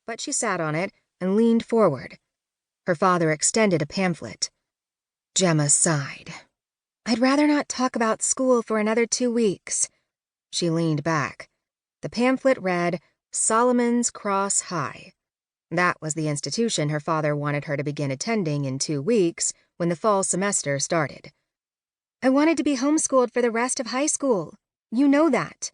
but she sat on it and leaned forward. Her father extended a pamphlet. Jemma sighed. "I'd rather not talk about school for another 2 weeks." She leaned back. The pamphlet read, Solomon's Cross High. That was the institution her father wanted her to begin attending in 2 weeks when the fall semester started. "I wanted to be homeschooled for the rest of high school. You know that."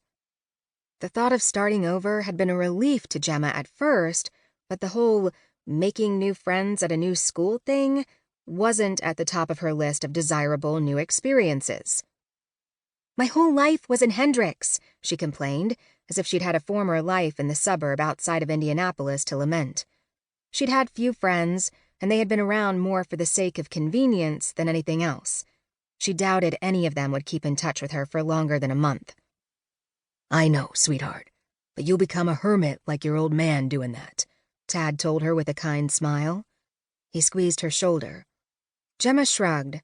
The thought of starting over had been a relief to Jemma at first, but the whole making new friends at a new school thing wasn't at the top of her list of desirable new experiences. "My whole life was in Hendricks," she complained, as if she'd had a former life in the suburb outside of Indianapolis to lament. She'd had few friends, and they had been around more for the sake of convenience than anything else. She doubted any of them would keep in touch with her for longer than a month. "I know, sweetheart, but you'll become a hermit like your old man doing that," Tad told her with a kind smile. He squeezed her shoulder. Jemma shrugged.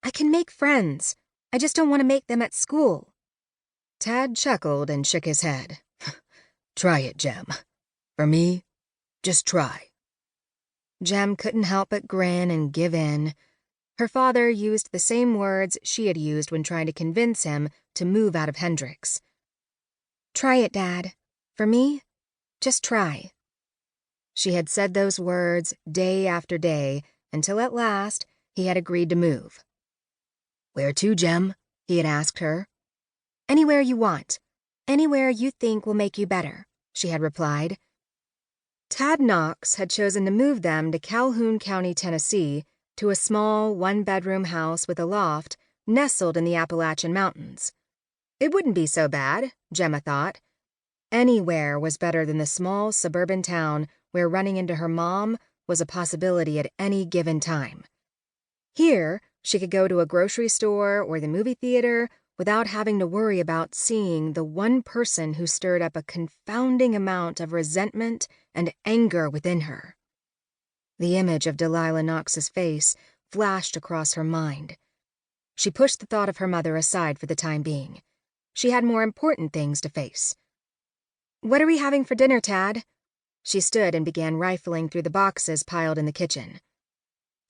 "I can make friends. I just don't want to make them at school." Tad chuckled and shook his head. "Try it, Jem. For me, just try." Jem couldn't help but grin and give in. Her father used the same words she had used when trying to convince him to move out of Hendricks. "Try it, Dad. For me, just try." She had said those words day after day until at last he had agreed to move. "Where to, Jem?" he had asked her. "Anywhere you want. Anywhere you think will make you better," she had replied. Tad Nox had chosen to move them to Kalhoun County, Tennessee, to a small one-bedroom house with a loft nestled in the Appalachian Mountains. It wouldn't be so bad, Jemma thought. Anywhere was better than the small suburban town where running into her mom was a possibility at any given time. Here, she could go to a grocery store or the movie theater without having to worry about seeing the one person who stirred up a confounding amount of resentment and anger within her. The image of Delilah Knox's face flashed across her mind. She pushed the thought of her mother aside for the time being. She had more important things to face. "What are we having for dinner, Tad?" She stood and began rifling through the boxes piled in the kitchen.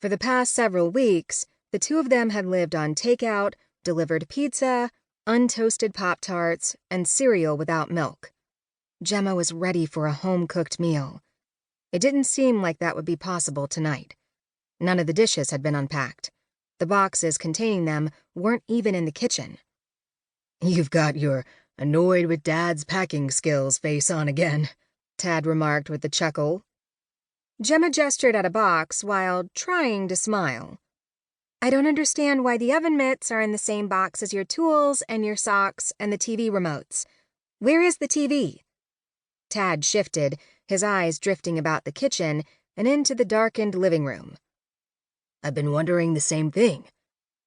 For the past several weeks, the two of them had lived on takeout, delivered pizza, untoasted Pop-Tarts, and cereal without milk. Jemma was ready for a home-cooked meal. It didn't seem like that would be possible tonight. None of the dishes had been unpacked. The boxes containing them weren't even in the kitchen. "You've got your annoyed with Dad's packing skills face on again," Tad remarked with a chuckle. Jemma gestured at a box while trying to smile. "I don't understand why the oven mitts are in the same box as your tools and your socks and the TV remotes. Where is the TV?" Tad shifted, his eyes drifting about the kitchen and into the darkened living room. "I've been wondering the same thing.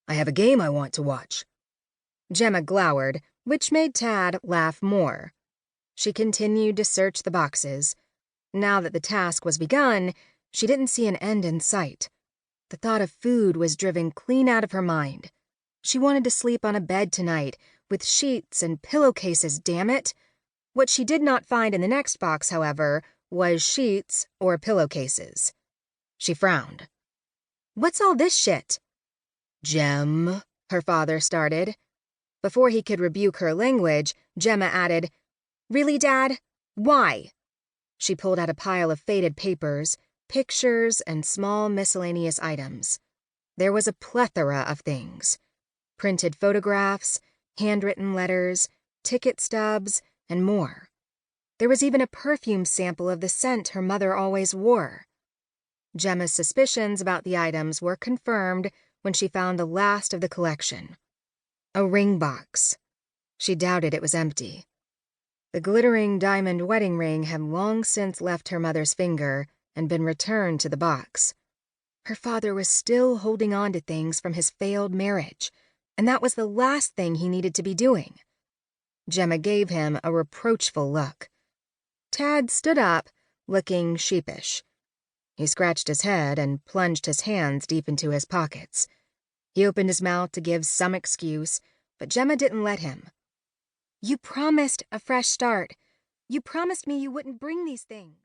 I have a game I want to watch." Jemma glowered, which made Tad laugh more. She continued to search the boxes. Now that the task was begun, she didn't see an end in sight. The thought of food was driven clean out of her mind. She wanted to sleep on a bed tonight, with sheets and pillowcases, damn it. What she did not find in the next box, however, was sheets or pillowcases. She frowned. "What's all this shit?" "Jem," her father started. Before he could rebuke her language, Jemma added, "Really, Dad? Why?" She pulled out a pile of faded papers, pictures, and small miscellaneous items. There was a plethora of things. Printed photographs, handwritten letters, ticket stubs, and more. There was even a perfume sample of the scent her mother always wore. Jemma's suspicions about the items were confirmed when she found the last of the collection. A ring box. She doubted it was empty. The glittering diamond wedding ring had long since left her mother's finger and been returned to the box. Her father was still holding on to things from his failed marriage, and that was the last thing he needed to be doing. Jemma gave him a reproachful look. Tad stood up, looking sheepish. He scratched his head and plunged his hands deep into his pockets. He opened his mouth to give some excuse, but Jemma didn't let him. "You promised a fresh start. You promised me you wouldn't bring these things."